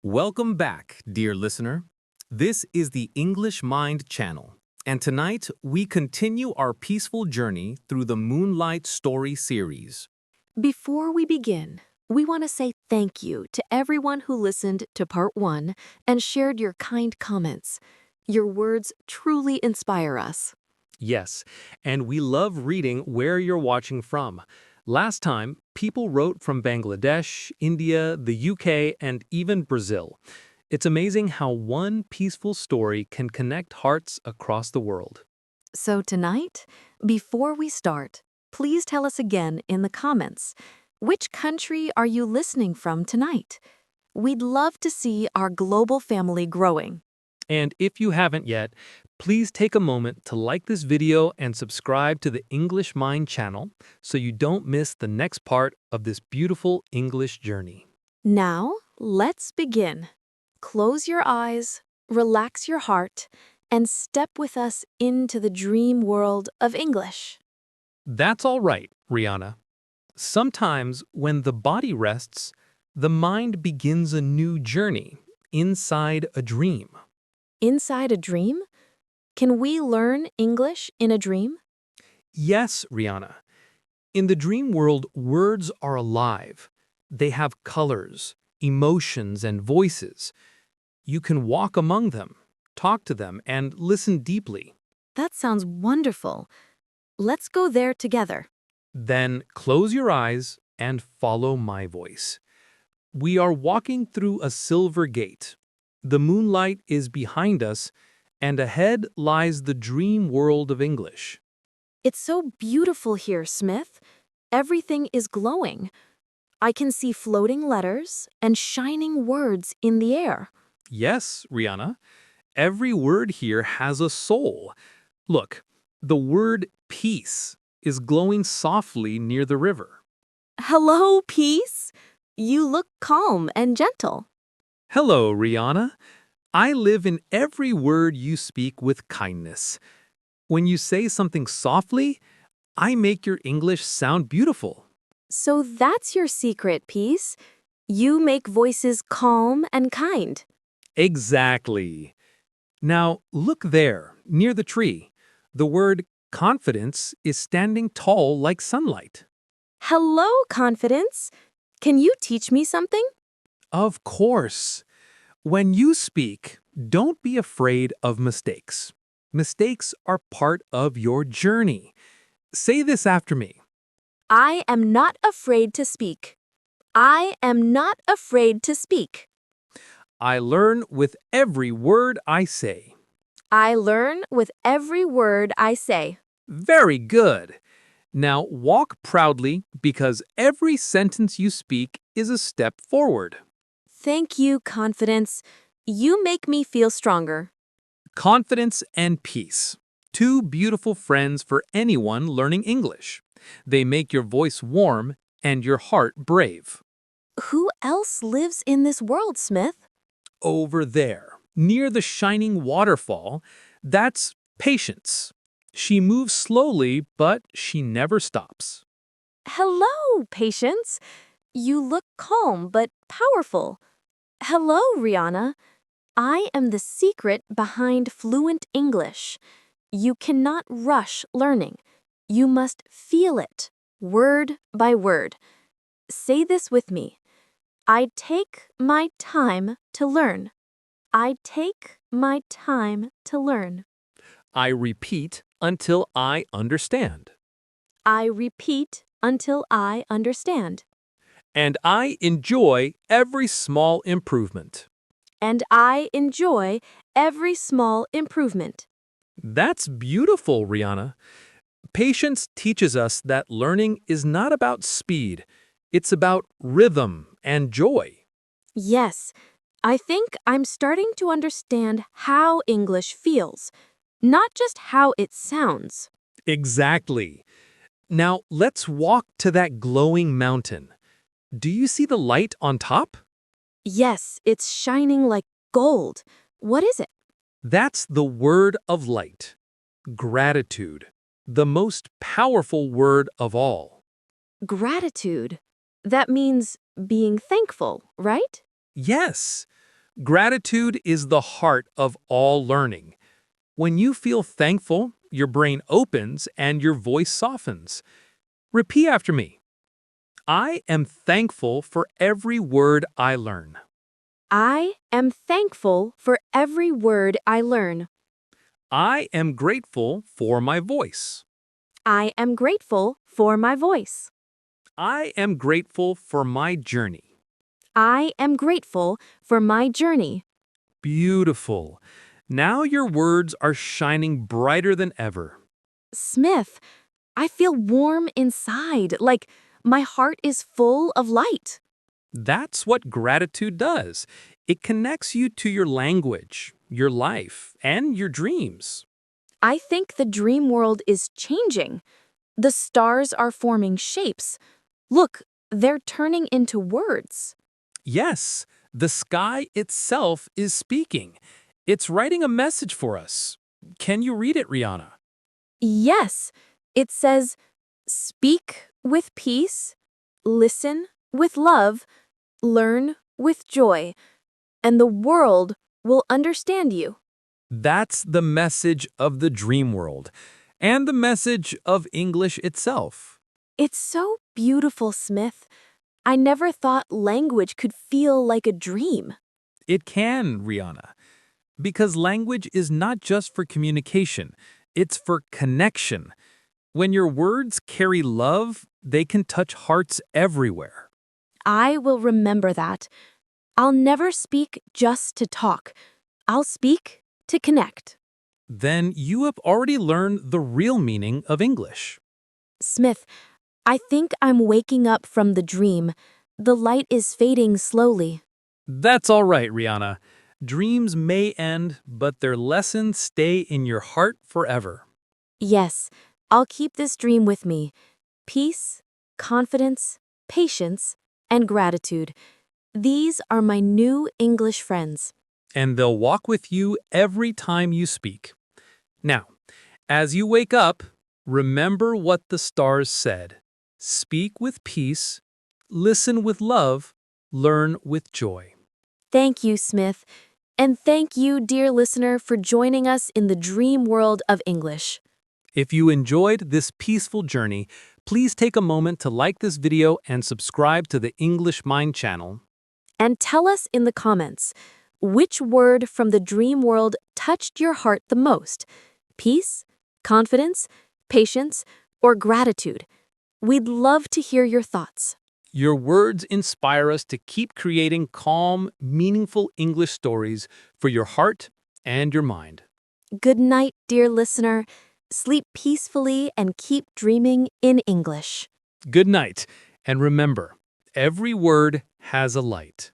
Welcome back, dear listener. This is the English Mind channel, and tonight we continue our peaceful journey through the Moonlight Story series. Before we begin, we want to say thank you to everyone who listened to part 1 and shared your kind comments. Your words truly inspire us. Yes, and we love reading where you're watching from. Last time, people wrote from Bangladesh, India, the UK, and even Brazil. It's amazing how one peaceful story can connect hearts across the world. So tonight, before we start, please tell us again in the comments, which country are you listening from tonight? We'd love to see our global family growing. And if you haven't yet, please take a moment to like this video and subscribe to the English Mind channel so you don't miss the next part of this beautiful English journey. Now, let's begin. Close your eyes, relax your heart, and step with us into the dream world of English. That's all right, Rihanna. Sometimes when the body rests, the mind begins a new journey inside a dream. Inside a dream? Can we learn English in a dream? Yes, Rihanna. In the dream world, words are alive. They have colors, emotions, and voices. You can walk among them, talk to them, and listen deeply. That sounds wonderful. Let's go there together. Then close your eyes and follow my voice. We are walking through a silver gate. The moonlight is behind us, and ahead lies the dream world of English. It's so beautiful here, Smith. Everything is glowing. I can see floating letters and shining words in the air. Yes, Rihanna, every word here has a soul. Look, the word peace is glowing softly near the river. Hello, peace. You look calm and gentle. Hello, Rihanna. I live in every word you speak with kindness. When you say something softly, I make your English sound beautiful. So that's your secret, Peace. You make voices calm and kind. Exactly. Now, look there, near the tree. The word confidence is standing tall like sunlight. Hello, Confidence. Can you teach me something? Of course. When you speak, don't be afraid of mistakes. Mistakes are part of your journey. Say this after me. I am not afraid to speak. I am not afraid to speak. I learn with every word I say. I learn with every word I say. Very good. Now walk proudly because every sentence you speak is a step forward. Thank you, Confidence. You make me feel stronger. Confidence and peace. Two beautiful friends for anyone learning English. They make your voice warm and your heart brave. Who else lives in this world, Smith? Over there, near the shining waterfall, that's Patience. She moves slowly, but she never stops. Hello, Patience. You look calm but powerful. Hello, Rihanna. I am the secret behind fluent English. You cannot rush learning. You must feel it, word by word. Say this with me. I take my time to learn. I take my time to learn. I repeat until I understand. I repeat until I understand. And I enjoy every small improvement. And I enjoy every small improvement. That's beautiful, Rihanna. Patience teaches us that learning is not about speed. It's about rhythm and joy. Yes, I think I'm starting to understand how English feels, not just how it sounds. Exactly. Now let's walk to that glowing mountain. Do you see the light on top? Yes, it's shining like gold. What is it? That's the word of light. Gratitude. The most powerful word of all. Gratitude. That means being thankful, right? Yes. Gratitude is the heart of all learning. When you feel thankful, your brain opens and your voice softens. Repeat after me. I am thankful for every word I learn. I am thankful for every word I learn. I am grateful for my voice. I am grateful for my voice. I am grateful for my journey. I am grateful for my journey. Beautiful. Now your words are shining brighter than ever. Smith, I feel warm inside, like my heart is full of light. That's what gratitude does. It connects you to your language, your life, and your dreams. I think the dream world is changing. The stars are forming shapes. Look, they're turning into words. Yes, the sky itself is speaking. It's writing a message for us. Can you read it, Rihanna? Yes, it says, speak with peace, listen with love, learn with joy, and the world will understand you. That's the message of the dream world and the message of English itself. It's so beautiful, Smith. I never thought language could feel like a dream. It can, Rihanna, because language is not just for communication, it's for connection. When your words carry love, they can touch hearts everywhere. I will remember that. I'll never speak just to talk. I'll speak to connect. Then you have already learned the real meaning of English. Smith, I think I'm waking up from the dream. The light is fading slowly. That's all right, Rihanna. Dreams may end, but their lessons stay in your heart forever. Yes, I'll keep this dream with me. Peace, confidence, patience, and gratitude. These are my new English friends. And they'll walk with you every time you speak. Now, as you wake up, remember what the stars said. Speak with peace, listen with love, learn with joy. Thank you, Smith. And thank you, dear listener, for joining us in the dream world of English. If you enjoyed this peaceful journey, please take a moment to like this video and subscribe to the English Mind channel. And tell us in the comments, which word from the dream world touched your heart the most? Peace, confidence, patience, or gratitude? We'd love to hear your thoughts. Your words inspire us to keep creating calm, meaningful English stories for your heart and your mind. Good night, dear listener. Sleep peacefully and keep dreaming in English. Good night, and remember, every word has a light.